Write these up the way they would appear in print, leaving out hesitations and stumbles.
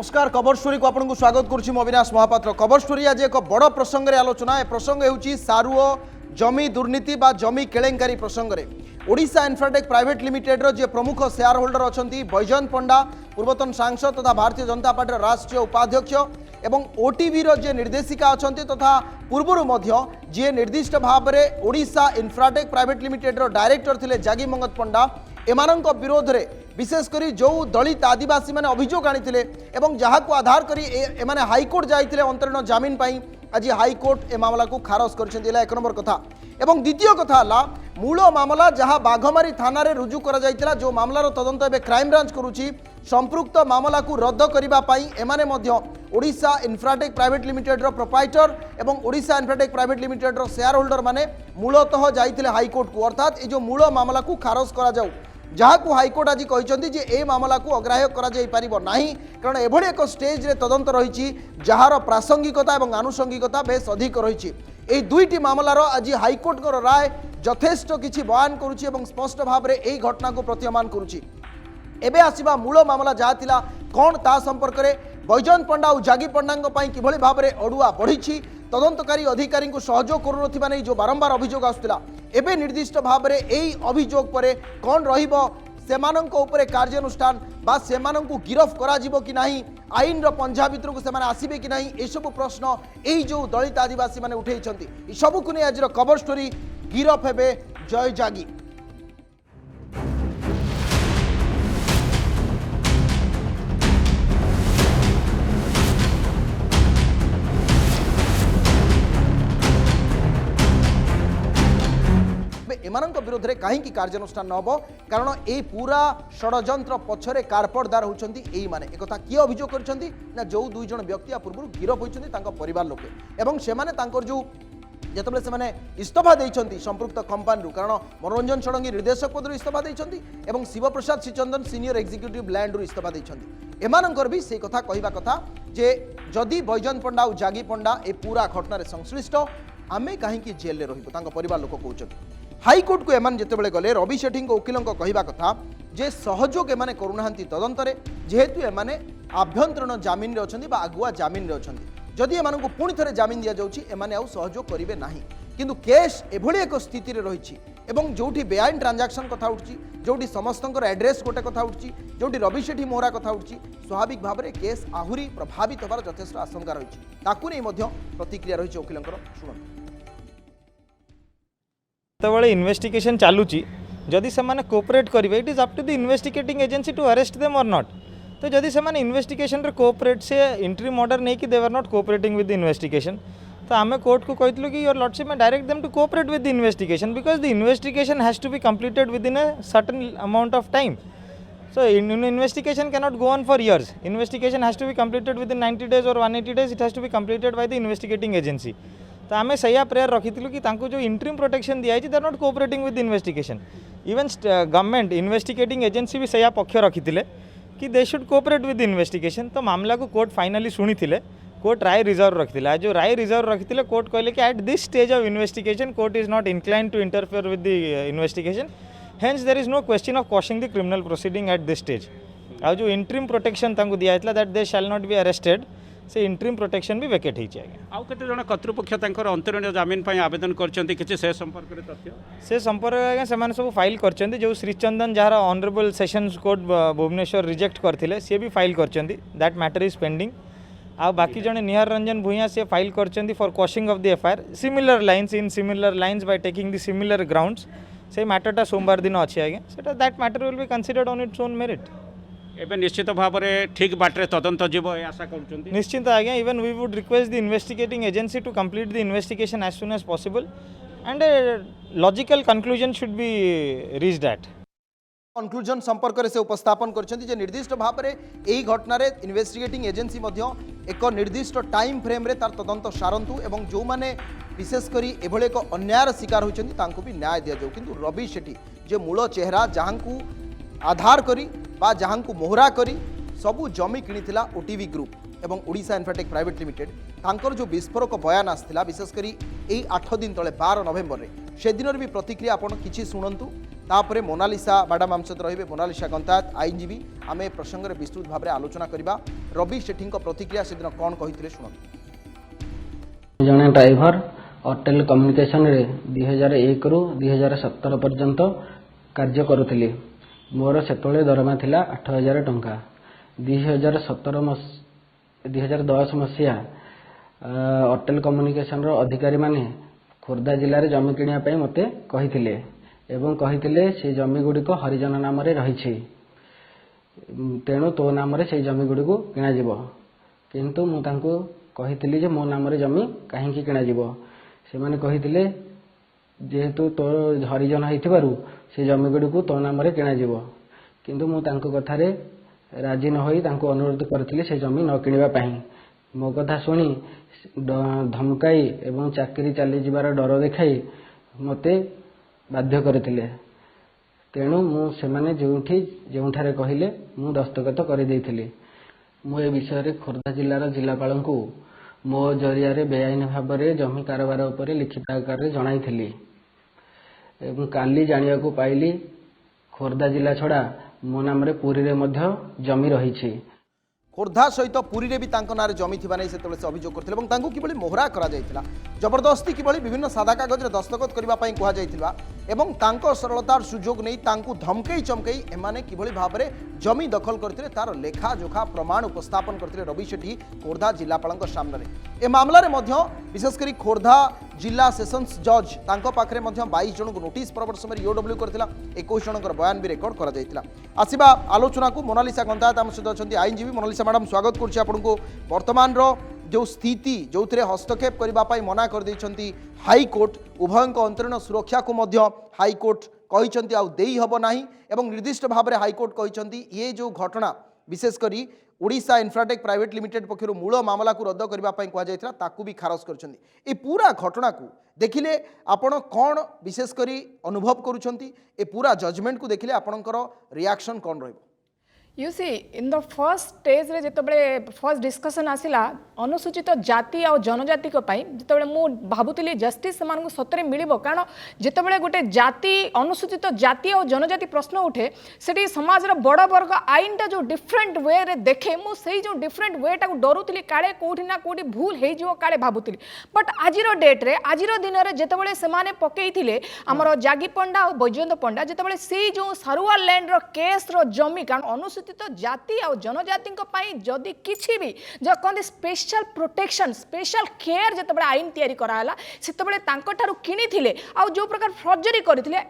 नमस्कार खबर स्टोरी को आपको स्वागत करुच्ची अविनाश महापात्र। खबर स्टोरी आज एक बड़ प्रसंग में आलोचना। ए प्रसंग होउची सारुओ जमी दुर्नीति बा जमी केलेंकारी प्रसंग में ओडिशा इन्फ्राटेक प्राइवेट लिमिटेड रो जे प्रमुख शेयर होल्डर अछंती बैजयंत पंडा, पूर्वतन सांसद तथा भारतीय जनता पार्टी राष्ट्रीय उपाध्यक्ष एवं ओटीवी रो जे निर्देशिका अछंती तथा पूर्वरु मध्य जे निर्दिष्ट भाव में ओडिशा इन्फ्राटेक प्राइवेट लिमिटेड रो डायरेक्टर थिले जागी मंगत पंडा एमानंक विरोध रे विशेषकर जो दलित आदिवासी माने अभियोग आनी एवं जहाँ को आधार करी एमाने हाईकोर्ट जाइथिले अंतरीण जमीन पाई आज हाईकोर्ट ए मामला को खारज कर एक नंबर कथा। एवं द्वितीय कथा है मूल मामला जहाँ बाघमारी थाना रे रुजु करा जाइथिला जो मामलार तदंत एबे क्राइम ब्रांच करुची संपृक्त मामला को रद्द करिबा पाई एमाने मध्य ओडिशा इन्फ्राटेक प्राइवेट लिमिटेड रो प्रोप्राइटर एवं ओडिशा इन्फ्राटेक प्राइवेट लिमिटेड रो शेयर होल्डर माने मूलतः जाइथिले हाईकोर्ट को अर्थात ए जो मूल मामला को खारज करा जाऊ जहाँ को हाईकोर्ट आज कहते ए मामला को अग्राह्य कारण एभली एक स्टेज रे तदंत रही जार प्रासंगिकता और आनुषंगिकता बेस अधिक रही। ए दुईटी मामलार आज हाईकोर्ट राय यथेष्ट किसी बयान करुच्ची और स्पष्ट भाव में यही घटना को प्रतीयमान करुच्ची। एबे आसीबा मूल मामला जहाँ थिला कौन ता संपर्क में बैजयंत पंडा और जागी पंडा किभली भाव में अड़ुआ बढ़ी तदंतकारी अधिकारी को सहयोग करुनथिबा नै जो बारंबार अभियोग आसुला एबे निर्दिष्ट भाव में यही अभियोग पर कौन रहिबो सेमानंक उपरे कार्यानुष्ठान बा सेमानंकु गिरफ करा जिवो कि नाही आईन रो पंजा भितर को सेमाने आसीबे कि नाही ए सब प्रश्न एही जो दलित आदिवासी माने उठेइछंती ई सब को नै आज रो खबर स्टोरी गिरफ हेबे जय जागी। एमानंक विरोध में कहीं कार्यानुष्ठान न हो कारण ए पूरा षड्यंत्र पछरे कारपटदार होती यही माने एक किए अभियोग करछंती ना जो दुई जन व्यक्ति पूर्व गिरफ होती परिवार लोके एवं से जो जिते से इस्तफा देइछंती संपृक्त कंपानी कारण मनोरंजन षडंगी निर्देशक पद इस्तफा देइछंती एवं Shivprasad Shrichandan senior executive land रु इस्तफा देइछंती एमानंकर भी से कथा कहवा कथा जे जदि बैजयंत पंडा और जागी पंडा ए पूरा घटना संश्लिष्ट आमे कहीं जेल में रहिबो परिवार लोक कहउछंती। हाईकोर्ट को एमान जितेबाला गले रवि सेठी वकिल कहवा कथा जे सहयोग एमाने करूना तदंतरे जेहेतु एमाने आभ्यंतरण जमीन रे अछंती बा आगुआ जमीन रे अछंती जदि एमानंकु पुणी थरे जमीन दिया जाउची एमाने आउ सहयोग करिवे नाही किंतु केस एभली एक स्थिति रे रहिछि एवं जोठी बेआईन ट्रांजैक्शन कथा उठछि जोठी समस्तंकर एड्रेस गोटे कथा उठछि जोठी रवि सेठी मोहरा कथा उठछि स्वाभाविक भाव में केस आहुरी प्रभावित होबार यथेष्ट आशंका रहिछि ताकु नै मध्य प्रतिक्रिया रहिछि वकिलंकर सुनन तबले इन्वेस्टिगेशन चलुची जदि से माने कोऑपरेट करिवे it is up to the investigating agency to arrest them or not. तो जदि से माने इन्वेस्टिगेशन रे कोऑपरेट से इंट्रीम ऑर्डर नहीं कि they are not cooperating with the investigation तो आमे कोर्ट को कहतलु कि your lordship may direct them to cooperate with the investigation because the investigation has to be completed within a certain amount of time. So investigation cannot go on for years. Investigation has to be completed within 90 days or 180 days. It has to be completed by the investigating agency. तो आम सैया prayer रखी कि जो interim protection दिखाई they are not cooperating with investigation even government investigating agency भी सैया पक्ष रखी कि they should cooperate with investigation. तो मामला को कोर्ट फाइनली शुणी कोर्ट राय रिजर्व रखी जो राय रिजर्व रखी कोर्ट कहले कि at this stage of investigation court is not incline to interfere with the investigation hence there is no question of quashing the criminal proceeding at this stage. आ जो interim protection दिया that they shall not be arrested से interim protection भी वैकेट हो जाएगा। आउ केते जण कर्तृपक्ष तांकर अंतरीण जमीन पई आवेदन करचंती किछि से संपर्क रे तथ्य से संपर्क आगे से सब फाइल करचंती जो श्रीचंदन जार honourable sessions court Bhubaneswar reject करथिले से भी फाइल करचंती दैट मैटर इज पेंडिंग। आ बाकी जने निहार रंजन भूया से फाइल करचंती for quashing of the FIR similar lines by taking the similar grounds से मैटरटा सोमवार दिन अच्छे आगे सेटा that matter will be considered on its own merit. एबे निश्चित भाव में ठीक बाटे तदंत जीव आशा करछंती निश्चित आज्ञा even we would request the investigating agency to complete the investigation as soon as possible and logical conclusion should be reached at conclusion संपर्क से उपस्थापन करछंती निर्दिष्ट भाव में यही घटना रे इन्वेस्टिगेटिंग एजेंसी मध्य एक निर्दिष्ट टाइम फ्रेम रे तार तदंत सारंतु एवं जो माने विशेषकर एभले एक अन्यायर शिकार होइछंती तांको भी न्याय दिया जाऊ किंतु रवि सेठी जे मूल चेहरा जहां को आधार करी बा जहां को मोहरा करी सबू जमी किनिथिला ओटीवी ग्रुप एवं ओडिशा इन्फ्राटेक प्राइवेट लिमिटेड तांकर जो विस्फोरक बयान आसथिला विशेषकर यही 8 दिन तले 12 नवेम्बर रे से दिन भी प्रतिक्रिया आपण किछि सुनंतु तापरे मोनालिसा मैडम आम सहित रहिबे मोनालिसा गंतायत आईनजीवी आम ए प्रसंग में विस्तृत भाव में आलोचना करबा रवि सेठी प्रतिक्रिया से दिन कौन कही शुणु जड़े ड्राइवर एयरटेल कम्युनिकेशन रे 2001 रु 2017 पर्यंत कार्य करुଥିଲି मोर सेतोले दरमा थिला 8000 टंका 2010 मसीहा एयरटेल कम्युनिकेशन रो अधिकारी माने खोर्धा जिले में जमी किनिया पई मते कहिथिले एवं कहिथिले से जमी गुडी को हरिजन नाम रे रहिछि तेणु तो नाम रे से जमी गुडी को किना जिवो किंतु मु तांको कहिथिली जे मो नाम रे जमी काहेकि किना जिवो से माने कहिथिले जेहेतु तो हरिजन होइथिबारु से जमी गुडी को तो नाम रे किना जिवो किंतु मु तांको कथारे राजी न होई तांको अनुरोध करथिली से जमी न किनिबा पई मो कथा शुणी धमकाई एवं चाकरी चली जीवार डर देखाई मते बाध्य करथिले तेणु मु सेमाने जोठारे कहले मु दस्तखत कर देइथिली मु ए विषय रे खोर्धा जिलार जिलापाल को मो जरिया रे बेआईन भाव में जमी कारोबार उपर लिखित आकार रे जणाइथिली एवं काली जानिया को पाइली खोर्धा जिला छड़ा मो नाम रे पुरी रे मध्य जमी रहिछि खोर्धा सहित पुरी रे भी तांको नारे जमी थिबा नै सेतबेले से अभियोग करथिले एवं तांको किबळी मोहरा करा जायतिला जबरदस्ती किबळी विभिन्न सादा कागज रे दस्तखत करबा पई कुहा जायतिला एवं तांको सरलतार सुजोग नै तांको धमकेई चमकेई एमाने किबळी भाबरे जमी दखल करथिले तार लेखा जोखा प्रमाण उपस्थापन करथिले रवि सेठी खोर्धा जिलापालଙ୍କ सामने ए मामला रे मध्य विशेष करी खोर्धा जिला सेशंस जज तांको पाखरे मध्य 22 जन को नोटिस परवर्त समय ईओडब्ल्यू करथिला 21 जनकर बयान भी रेकॉर्ड करा जायतिला आसीबा आलोचना को मोनालिसा गंतायत आम सहित अछंती आईनजीवी मोनालिसा मैडम स्वागत करुच्ची आपको वर्तमान जो स्थिति जो थे हस्तक्षेप करने मना कर देइछंती हाईकोर्ट उभयों अंतरीण सुरक्षा को मध्य हाईकोर्ट कहिछंती आउ देई हबो नाही एवं निर्दिष्ट भाव में हाईकोर्ट कहिछंती ये जो घटना विशेषकर ओडिशा इन्फ्राटेक प्राइवेट लिमिटेड पक्षर मूल मामला को रद्द करने कहुला ताकू भी खारज कर पूरा घटना को देखिले आपण कौन विशेषकर अनुभव करुछंती ए पूरा जजमेंट को देखिले आपणकर रिएक्शन कौन रहिबो you see in the first stage रे जेतबे फर्स्ट डिस्कशन आसिला अनुसूचित जाति और जनजाति को पाई जेतबे मु भाबुतिली जस्टिस समान को सतरे मिलिबो कारण जेतबे गोटे जाति अनुसूचित जाति और जनजाति प्रश्न उठे सेठी समाज रो बड़ वर्ग आईन टा जो डिफरेंट वे रे देखे मु सेही जो डिफरेंट वे टा को डरुतिली काळे कोठी ना कोठी भूल हे जिवो काळे भाबुतिली बट आजिरो डेट रे आजिरो दिन रे जेतबे से माने पकेइथिले हमर जागी पंडा और बैजयंत पंडा जेतबे से जो सारुआ लैंड रो केस रो जमी कारण अनुसूचित जाति और जनजाति जदि किसी भी जो कहते स्पेशल प्रोटेक्शन स्पेशल केयर जिते आईन तैयारी कराला से किणी आ जो प्रकार फर्जरी करते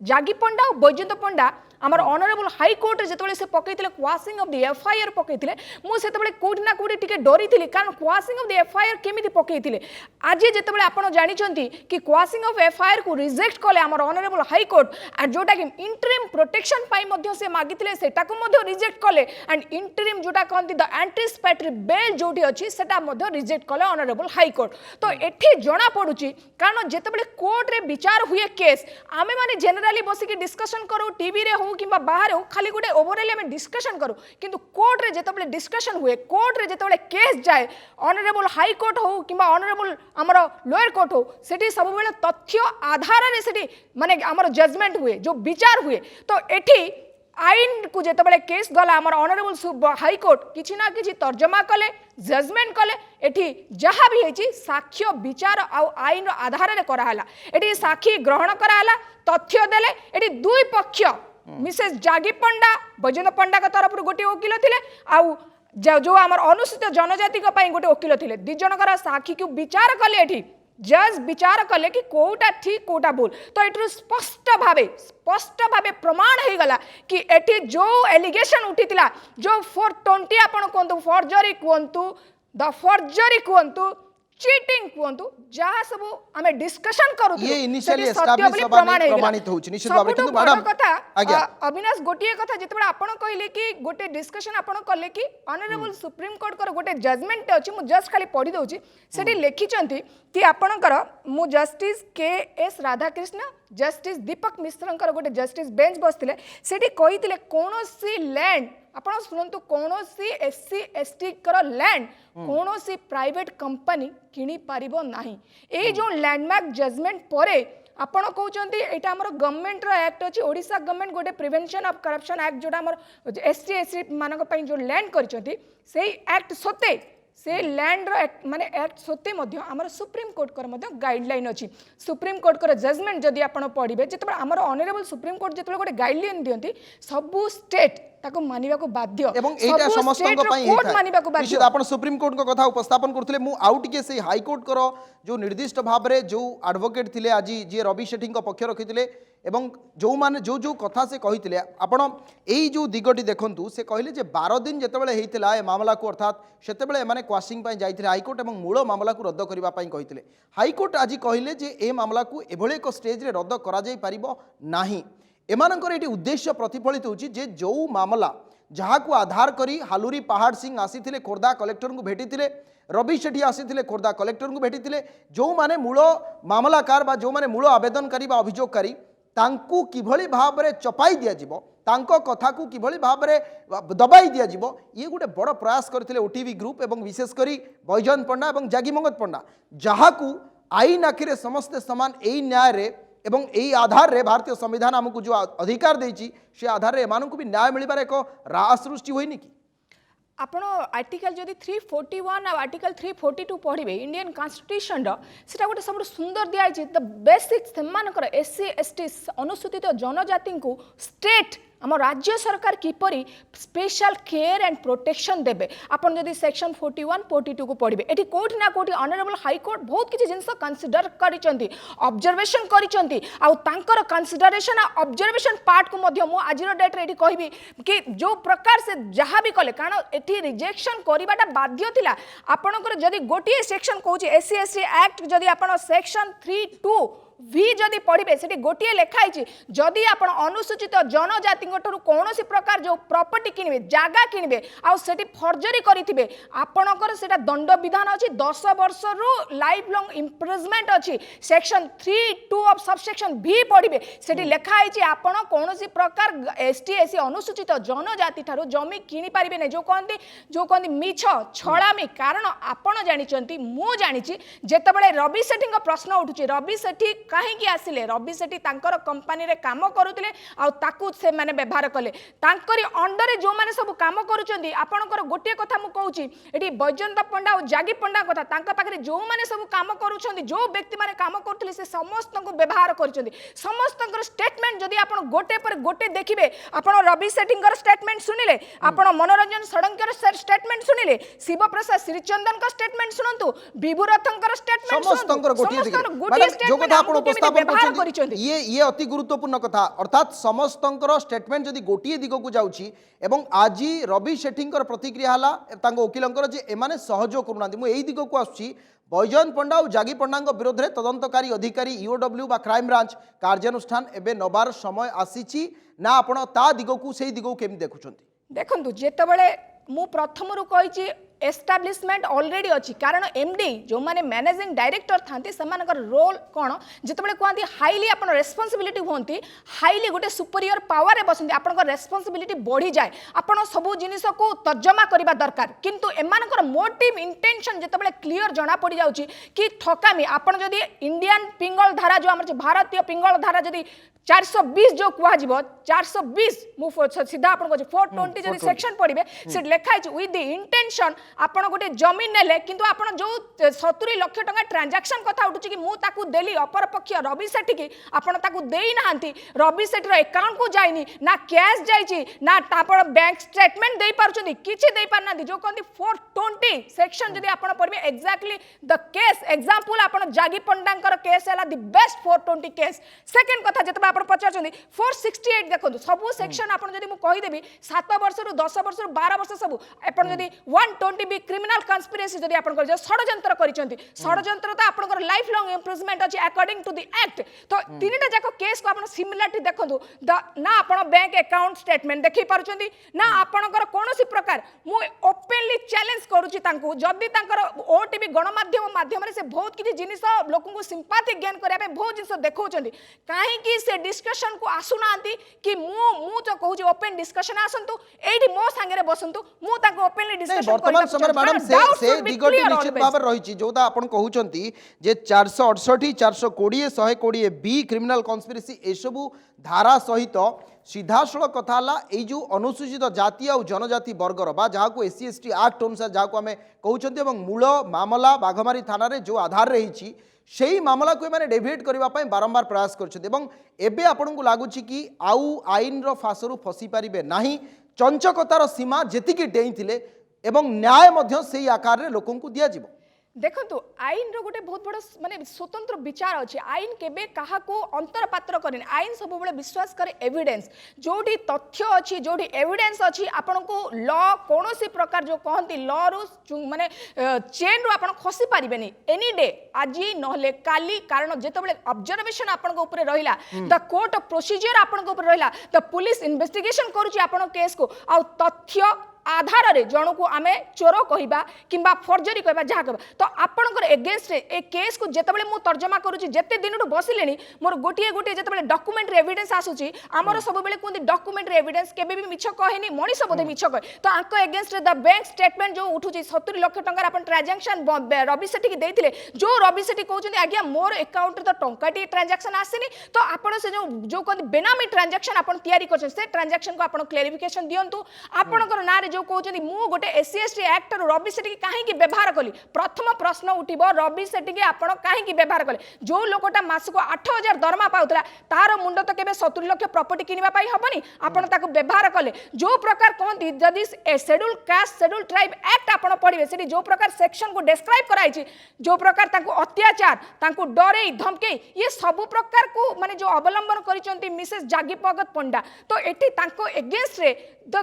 जागी पंडा और बैजयंत पंडा आमर ऑनरेबल हाई कोर्ट रे जेतबेले से पकईथिले क्वासिंग ऑफ द एफआईआर पकईथिले मु सेतबेले कोठी ना कोठी टिके डरी थिली कारण क्वासिंग ऑफ द एफआईआर केमिति पकईथिले आज जेतबेले आपण जानिचंती कि क्वासिंग ऑफ एफआईआर को रिजेक्ट कले आमर ऑनरेबल हाई कोर्ट एंड जोटा कि इंटरिम प्रोटेक्शन पाई मध्य से मागिथिले सेटा को मध्य रिजेक्ट कले एंड इंटरिम जोटा कहंती द एंटीसिपेटरी बेल जोटी अछि सेटा मध्य रिजेक्ट कले ऑनरेबल हाई कोर्ट तो एठी जणा पडुची कारण जेतबेले कोर्ट रे विचार हुए केस आमे माने जनरली बसी के डिस्कशन करू टीवी रे हो कि बाहर हो खाली गोटे ओवरऑल आम डिस्कशन करूँ किंतु कोर्ट रे जिते डिस्कशन हुए कोर्ट रे जिते केस जाए ऑनरेबल हाई कोर्ट हो कि ऑनरेबल आमर लोअर कोर्ट हो सेठी सब बेले तथ्य आधार रे सेठी माने आमर जजमेंट हुए जो विचार हुए तो एठी आईन को जिते केस गला आमर ऑनरेबल हाई कोर्ट किछि ना किछि तर्जमा कले जजमेंट कले एठी जहाँ भी है साक्ष्य विचार आउ आईन आधार रे कराला एठी साक्षी ग्रहण कराला तथ्य देले एठी दुई पक्ष मिसेस जागी पंडा बैजयंत पंडा का तरफ गोटे वकिल थिले आउ जो आमर अनुसूचित जनजाति गोटे वकिल थिले दी जनकर साक्षी को विचार कले एठी जज विचार कले कि कोटा ठीक कोटा भूल तो ये स्पष्ट भावे प्रमाण हो गला कि एठी जो एलिगेशन उठीला जो 420 आपण कहतु फर्जरी कहतु द फर्जरी कहतु चीटिंग कहतु जहाँ सब आमे डिस्कशन करू ये इनिशियली एस्टैब्लिश प्रमाणित होछि निश्चित भाबे किंतु मैडम कथा अविनाश गोटिए कथा जेतबे आपण कहले कि गोटे डिस्कशन आपण कले कि ऑनरेबल सुप्रीम कोर्ट कर गोटे जजमेंट अछि मु जस्ट खाली पढी दउछि सेठी लिखिचंती कि आपणकर मु जस्टिस के एस राधाकृष्ण जस्टिस दीपक मिश्रंकर गोटे जस्टिस बेंच बसथिले सेठी कहिथिले कोनोसी लैंड आपण सुनंतु कोनोसी एससी एसटी कर लैंड कोनोसी प्राइवेट कंपनी किनी पारिबो नाही ए जो लैंडमार्क जजमेंट परे ଆପଣ କହୁଛନ୍ତି ଏଇଟା ଆମର ଗଭର୍ଣ୍ଣମେଣ୍ଟର ଆକ୍ଟ ଅଛି ଓଡ଼ିଶା ଗଭର୍ଣ୍ଣମେଣ୍ଟ ଗୋଟେ ପ୍ରିଭେନ୍ସନ୍ ଅଫ୍ କରପ୍ସନ୍ ଆକ୍ଟ ଯୋଉଟା ଆମର SC SC ମାନଙ୍କ ପାଇଁ ଯୋଉ ଲ୍ୟାଣ୍ଡ କରିଛନ୍ତି ସେଇ ଆକ୍ଟ ସତେ से लैंड माने एक्ट सत्ते आमर सुप्रीम कोर्ट गाइडलाइन अच्छी सुप्रीम कोर्ट जजमेंट जदि आप पढ़े जो आमर ऑनरेबल सुप्रीम कोर्ट जो गोटे गाइडलाइन दियंती सबू स्टेट ताको मानिबा को बाध्य एवं एटा समस्तक पई कोर्ट मानिबा को बाध्य निश्चित आपण सुप्रीम कोर्ट को कथा उपस्थापन करथले मु आउ टिके से हाई कोर्ट करो जो निर्दिष्ट भाव रे जो एडवोकेट थिले आज जे रवि शेट्टी को पक्ष रखिथिले एवं जो माने जो जो कथा से कहिथिले आपण एई जो दिगटी देखंतु से कहले जे 12 दिन जेतेबेले हेइतिला ए मामला को अर्थात सेतेबेले माने क्वाशिंग पई जाइथिले हाई कोर्ट एवं मूल मामला को रद्द करबा पई कहिथिले हाई कोर्ट आज कहले जे ए मामला को एभले एक स्टेज रे रद्द करा जाई परिबो नाही एमानकर एटी उद्देश्य प्रतिफलित होची जे जो मामला जहाँ को आधार करी हालुरी पहाड़ सिंह आसी खोर्धा कलेक्टर को भेटी रवि शेट्टी आसी खोर्धा कलेक्टर को भेटी जो माने मूल मामलाकार बा जो माने मूल आवेदनकारी बा अभियोगकारी तांकू किभली भाव में चपाई दिया तांको कथा को किभली भाव में दबाई दिया ये गोटे बड़ प्रयास करते ओटीवी ग्रुप एवं विशेषकर बैजयंत पंडा और जागिमंगत पंडा जहाँ को आईन आखिरे समस्ते समान यही न्याय रे एवं यही आधार रे भारतीय संविधान आमको जो अधिकार देछि से आधार रे एमानकु भी न्याय मिलबार एक राह सृष्टि होइनि कि आपण आर्टिकल जदि 341 और आर्टिकल 342 पढ़े इंडियन कॉन्स्टिट्यूशन सेटा गोटे सब सुंदर दिखाई द बेसिक सेमानकर SC ST अनुसूचित जनजाति को स्टेट आम राज्य सरकार किपरि स्पेशल केयर एंड प्रोटेक्शन देबे आपन जदि सेक्शन 41 42 को पढ़े एटी कोठी ना कोठी ऑनरेबल हाई कोर्ट बहुत किछि जिंस कंसीडर करिसंती ऑब्जर्वेशन करिसंती आ तांकर कंसीडरेशन आ ऑब्जर्वेशन पार्ट को मध्य मु आजिरो डेट रे एटी कहबी कि जो प्रकार से जहां भी कले कारण एटी रिजेक्शन करिबाटा बाध्य थिला आपनकर जदि गोटिए सेक्शन कहूची SC ST एक्ट जदि आपन सेक्शन 32 भी जदि पढ़े से गोटे लिखाई जदि आप अनुसूचित जनजाति कौन प्रकार जो प्रॉपर्टी किणवे जगह किणवे आउट फर्जरी करेंगे आपणकर से दंड विधान अच्छी 10 वर्ष रु लाइफ लॉन्ग इम्प्रिजमेंट अच्छी सेक्शन 3(2) ऑफ सबसेक्शन भी पढ़े से लिखाई आपण कौन प्रकार ST SC अनुसूचित जनजाति ठारू जमी किणी पारे नहीं जो कहते मिछ छलामी कारण आपण जानी मु जानी जितेबाला रवि सेठी प्रश्न उठुचे रवि सेठी कहीं आसिले रवि सेठी तांकर कंपनी रे काम करुले आकु से माने व्यवहार कले तांकरी अंडर जो माने सब काम करूचंदी आपनकर गोटे कथा मु कहूची एटी बैजयंत पंडा और जागी पंडा कथा तांका पाखरे जो माने सब काम करूचंदी जो व्यक्ति माने काम करथले से समस्त को व्यवहार करूचंदी समस्तकर स्टेटमेंट जदी आपन गोटे पर गोटे देखिबे आपन रवि सेठींकर स्टेटमेंट सुनिले आपन मनोरंजन सडंकर स्टेटमेंट सुनिले शिव प्रसाद श्रीचंदन का स्टेटमेंट सुनंतु विभुरथंकर स्टेटमेंट समस्तंकर गोटे जो कथा आपण उपस्थापन करछन्ती ये अति गुरुत्वपूर्ण कथा अर्थात समस्तंकर स्टेटमेंट जदि गोटिए दिग को जाउची एवं आज रवि सेठींकर प्रतिक्रिया हला तांको वकीलंकर जे एमाने सहयोग करूनांती मु एई दिग को आछी बैजयंत पंडा और जागी पंडा विरोध में तदंतकारी अधिकारी EOW बा क्राइम ब्रांच कार्यानुष्ठान एबे नबार समय आसीची ना आपण ता दिग को सेई दिग को केम देखुछन्ती देखंतु जेतबेले मु प्रथम रु कहिची एस्टाब्लिशमेंट ऑलरेडी अच्छी कारण MD जो माने मैनेजिंग डायरेक्टर थांती सेमानकर रोल कौन जितेबाला कहते हाईली आप रेस्पॉन्सिबिलिटी होती हाईली गोटे सुपीरियर पावर बसती आपन रेस्पॉन्सिबिलिटी बढ़ी जाए आपन सब जिनिस को तर्जमा करबा दरकार किंतु एमानकर मोटिव इंटेंशन जितेबाला क्लियर जना पड़ जाउची कि ठकामी आपन जदि इंडियन पिंगल धारा जो हमर भारतीय पिंगल धारा जदि 420 जो कहजिबो 420 मु सीधा आपन को 420 जदि सेक्शन पढ़िबे से लिखाई विथ द इंटेंशन आपन गोटे जमीन नेले किंतु आपन जो 70 लाख टका ट्रांजैक्शन कथा उठुची कि मु ताकू देली अपर पक्ष रवि सेठी की आपन ताकू देई नाहंती रवि सेठी रो अकाउंट को जाइनी ना कैश जाइची ना तापर बैंक स्टेटमेंट देई पारछंती किछि देई पारनांती जो कहंती 420 सेक्शन जदि आपन पढ़बे एक्जेक्टली द केस एग्जांपल आपन जागी पंडांकर केस हला द बेस्ट 420 केस सेकंड कथा जतबा आपण पचारछंती 468 देखंतु सबु सेक्शन आपण जदि मु कहि देबी 7 वर्ष रु 10 वर्ष रु 12 वर्ष सबु आपण जदि 120 बी क्रिमिनल कन्स्पिरेसी जदि आपण कर षडयंत्र करिसंती षडयंत्र तो आपण लाइफ लॉन्ग इम्प्रिजमेंट अछि अकॉर्डिंग टू द एक्ट तो तीनटा जाको केस को आपण सिमिलरिटी देखंतु ना आपण बैंक अकाउंट स्टेटमेंट देखि पारुचंती ना आपणकर कोनोसी प्रकार मु ओपनली चैलेंज करूची तांको जदि तांकर ओटीवी गणमाध्यम माध्यम रे से बहुत किछि जिनिस लोकन को सिंपैथी गेन करिया पे बहुत जिनिस देखौचंती काहे कि से डिस्कशन को आसुनांती कि मु तो कहूची ओपन डिस्कशन आसंतु एठी मो संगे रे बसंतु मु ताको ओपनली डिस्कशन वर्तमान वर्तमान समय मैडम से दिगटी निश्चित भाव रही जोटा आपण कहउचंती जे 468 420 120 बी क्रिमिनल कन्स्पिरेसी ए सबु धारा सहित सीधासल कथा ये जो अनुसूचित जाति और जनजाति वर्गर बा जहाँ को एससी एसटी एक्ट अनुसार जहाँ को आम कहते मूल मामला बाघमारी थाना रे जो आधार रही से मामला को मैंने डेविएट करने बारंबार प्रयास कर आपन को लगुच कि आउ आईन फासरु फसी पारे ना चंचकतार सीमा जेतिकी डेई एवं न्याय से आकार रे लोकन को दिया जिवो देखो आईन रो गोटे बहुत बड़ माने स्वतंत्र विचार अच्छे आईन केबे कहा को अंतरपात्र करें आईन सब बड़े विश्वास करे एविडेंस जोटी तथ्य अच्छी जोटी एविडेंस अच्छी आपण को लॉ कौन सी प्रकार जो कहती लॉ रु माने चेन रु आपण खसी पारिबेनी एनी डे आज नहले काली कारण जेतबेले ऑब्जर्वेशन आपण को ऊपर रहिला द कोर्ट प्रोसीजर आपण को ऊपर रहिला द पुलिस इन्वेस्टिगेशन करूची आपण केस को आ तथ्य आधार रे जन को आमे चोर कहबा किंबा फर्जरी कहबा जहा कहबा तो आपनकर एगेंस्ट रे ए केस को जेतबेले मु तर्जमा करूची जेते दिन बसिलेनी मोर गोटिए गोटिए जेतबेले डॉक्यूमेंट रे एविडेंस आसुची हमर सब बेले कोंदी डॉक्यूमेंट रे एविडेंस केबे भी मिछ कहनी मनीष बोधे मिछ कह तो आंको एगेंस्ट रे द बैंक स्टेटमेंट जो उठुची 70 लाख टंका अपन ट्रांजैक्शन रवि सेठी की देथिले जो रवि सेठी कहउचंदी आज्ञा मोर अकाउंट रे तो टंकाटी ट्रांजैक्शन आसीनी तो आपण से जो कहती बेनामी ट्रांजैक्शन आपण तयारी करछन से ट्रांजैक्शन को आपण क्लेरिफिकेशन दियंतु आपनकर ना रे जो कहउचंदी मु गोटे एससी एसटी एक्ट रवि सेठी की काहे की व्यवहार कली प्रथम प्रश्न उठिबो रवि सेठी की आपण काहे की व्यवहार कले जो लोकटा मास को 8000 दरमा पाउतला तार मुंड तो केबे 70 लाख प्रॉपर्टी किनिबा पाई हबनी आपण ताको व्यवहार कले जो प्रकार कहंती जदि schedule caste schedule tribe act आपण पढिबे सेठी जो प्रकार सेक्शन को डिस्क्राइब कराई छी जो प्रकार ताको अत्याचार ताको डरे धमके ये सब प्रकार को माने जो अवलंबन करिसंती मिसेस जागी पगत पंडा तो एठी ताको एगेंस्ट रे द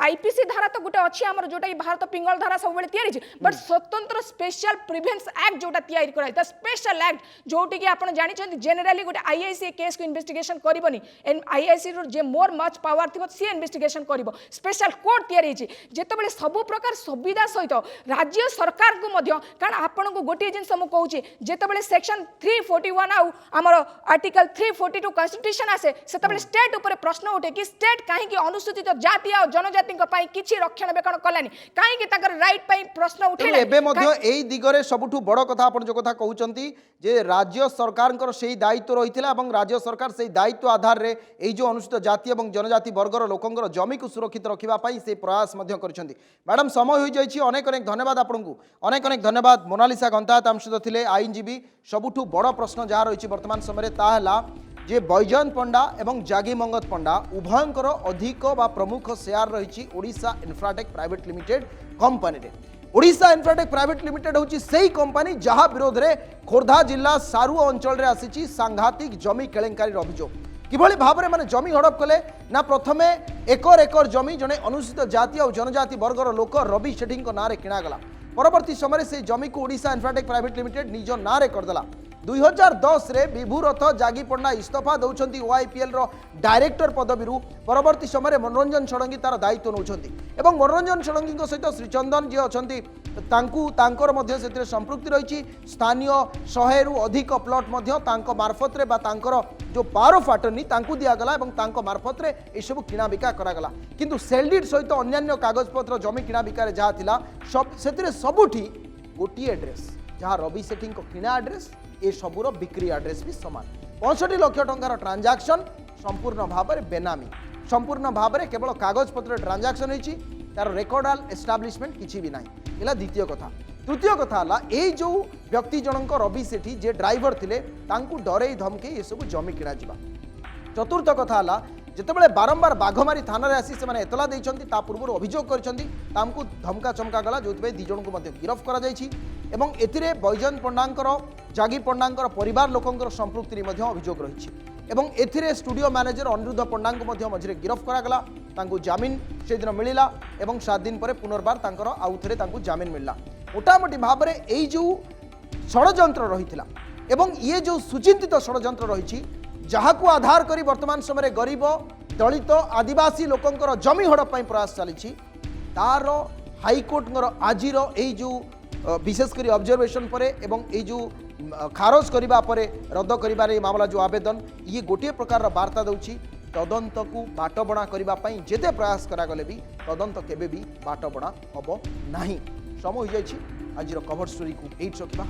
आईपीसी धारा तो गोटे अच्छी आमर जोटा भारत पिंगल धारा सब बेले तैयारी बट स्वतंत्र स्पेशल प्रिवेंस एक्ट जोटा तैयारी कराई द स्पेशल एक्ट जोटी कि आपण जानि छथि जनरली गोटे आईआईसी केस को इन्वेस्टिगेशन करबनी एंड आईआईसी रो जे मोर मच पावर थिबो सी इन्वेस्टिगेशन करबो स्पेशल कोर्ट तैयारी छि जेतबेले सब प्रकार सुविधा सहित राज्य सरकार को मध्य कारण आपण को गोटे जिंस मु कहूची जेतबेले सेक्शन 341 आउ हमर आर्टिकल 342 कॉन्स्टिट्यूशन आसे सेतबेले स्टेट ऊपर प्रश्न उठे कि स्टेट काहे कि अनुसूचित जाति और जनजाति पई किछि रक्षणाबेक्षण कलानी काहे कि ताकर राइट पई प्रश्न उठेला एबे मध्य एई दिगरे सबठु बड़ कथा आपण जो कथा कहउचंती जे राज्य सरकारनकर सेही दायित्व रहिथिला एवं राज्य सरकार सेही दायित्व आधार रे एई जो अनुसूचित जाति एवं जनजाति वर्गर लोकंकर जमी को सुरक्षित रखिबा पई से प्रयास मध्य करछंती मैडम समय होई जाईछि अनेक अनेक धन्यवाद आपनकु अनेक अनेक धन्यवाद मोनालिसा गंतात आम सहित थिले आईनजीबी सबठु बड़ प्रश्न जहा रहिछि वर्तमान समय रे ता हला जे बैजयंत पंडा एवं जागी मंगत पंडा उभयंकर अधिक बा प्रमुख शेयर रही Odisha Infratech private limited company रे ओडिशा इन्फ्राटेक प्राइवेट लिमिटेड होची सेही कंपनी जहा विरोध रे खोर्धा जिला सारू अंचल रे आसीची सांघातिक जमी केलेंकारी अभियोग किभली भाव माने जमी हड़प कले ना प्रथमे एकर एकर जमी जने अनुसूचित जाति और जनजाति वर्गर लोक रवि सेठी ना रे किणा गला परवर्ती समय से जमी को ओडिशा इन्फ्राटेक प्राइवेट लिमिटेड निज ना रे करदेला 2010 रे विभुरथ जागी पंडा इस्तीफा दौरान ओआईपीएल रो डायरेक्टर पदवी परवर्ती समय मनोरंजन षडंगी तार दायित्व नौकरी एवं मनोरंजन षडंगी सहित श्रीचंदन जी अच्छा संपृक्ति रही स्थानीय 100 रु अधिक प्लॉट मार्फत रे जो पावर फाटनी दिगला और मार्फत रे सब किणा बिका करागला किंतु सेलडीड सहित अन्य कागजपत्र जमी किणा बिकार जहाँ थिला से सबुठी गोटे एड्रेस जहाँ रवि सेठी किणा एड्रेस ए सबूर बिक्री एड्रेस भी सामान 65 लाख टंकार ट्रांजैक्शन संपूर्ण भाव में बेनामी संपूर्ण भाव में केवल कागजपत्र ट्रांजैक्शन होती तार रेकर्डाल एस्टाब्लिशमेंट किसी भी ना एला द्वितीय कथा तृतीय कथा है जो व्यक्ति जनक रवि सेठी जे ड्राइवर थिले तांकु डरे धमके ये सब जमी किणा जिबा चतुर्थ कथा है जितेबाला बारंबार बाघमारी थाना आसी से एतला देइछंती ता पूर्व अभियोग करछंती तामकु धमका चमका गला जो दी जन को गिरफ करा जायछि एवं एथिरे बैजयंत पंडांकर जागी पंडांकर परिवार लोकंकर संपृक्ति अभियोग रही एवं एथिरे स्टूडियो मैनेजर अनिरुद्ध पंडा को मझे गिरफ करागला तांकु जामिन से दिन मिलला एवं 7 दिन पर पुनर्बार तांकर आउ थे तांकु जामिन मिलला मोटामोटी भाव में यही जो षड्यंत्र रही एवं ये जो सुचिंतित षड्यंत्र रही जहाँ को आधार करी वर्तमान समय गरीब दलित आदिवासी लोकंकर जमी हड़प प्रयास चली तार हाईकोर्टर आज जो विशेषकर ऑब्जर्वेशन पर एवं ये जो खारज करने रद्द कर मामला जो आवेदन ये गोटे प्रकार वार्ता दूची तदंतकु बाटबणा करबा पई जेते प्रयास करागले भी तदंत केबे भी बाटबणा हबो नाही। समय हो जाइछि आजिर कवर स्टोरी को एट रखिबा।